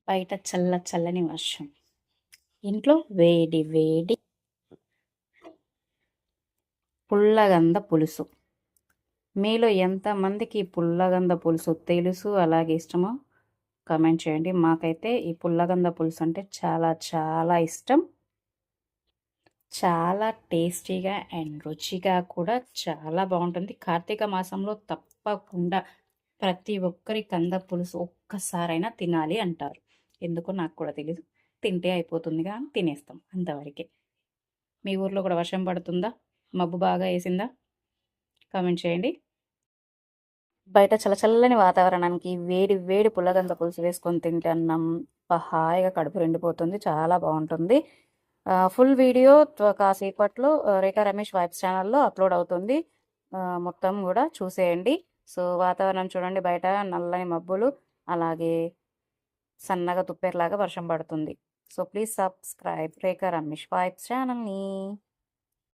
బయట చల్లని వర్షం, ఇంట్లో వేడి వేడి పుల్లగంద పులుసు. మీలో ఎంతమందికి పుల్లగంద పులుసు తెలుసు, అలాగే ఇష్టమో కామెంట్ చేయండి. మాకైతే ఈ పుల్లగంద పులుసు అంటే చాలా చాలా ఇష్టం. చాలా టేస్టీగా అండ్ రుచిగా కూడా చాలా బాగుంటుంది. కార్తీక మాసంలో తప్పకుండా ప్రతి ఒక్కరి కంద పులుసు ఒక్కసారైనా తినాలి అంటారు. ఎందుకో నాకు కూడా తెలీదు. తింటే అయిపోతుందిగా అని తినేస్తాం అంతవరకే. మీ ఊర్లో కూడా వర్షం పడుతుందా? మబ్బు బాగా వేసిందా? కామెంట్ చేయండి. బయట చల్లని వాతావరణానికి వేడి వేడి పుల్లగంద పులుసు వేసుకొని తింటే అన్నం హాయిగా కడుపు నిండిపోతుంది. చాలా బాగుంటుంది. ఫుల్ వీడియో కాసేపట్లో రేఖా రమేష్ వైబ్స్ ఛానల్లో అప్లోడ్ అవుతుంది. మొత్తం కూడా చూసేయండి. సో వాతావరణం చూడండి, బయట నల్లని మబ్బులు, అలాగే సన్నగా తుప్పేరులాగా వర్షం పడుతుంది. So please subscribe Rekha Ramesh vibes ఛానల్ని.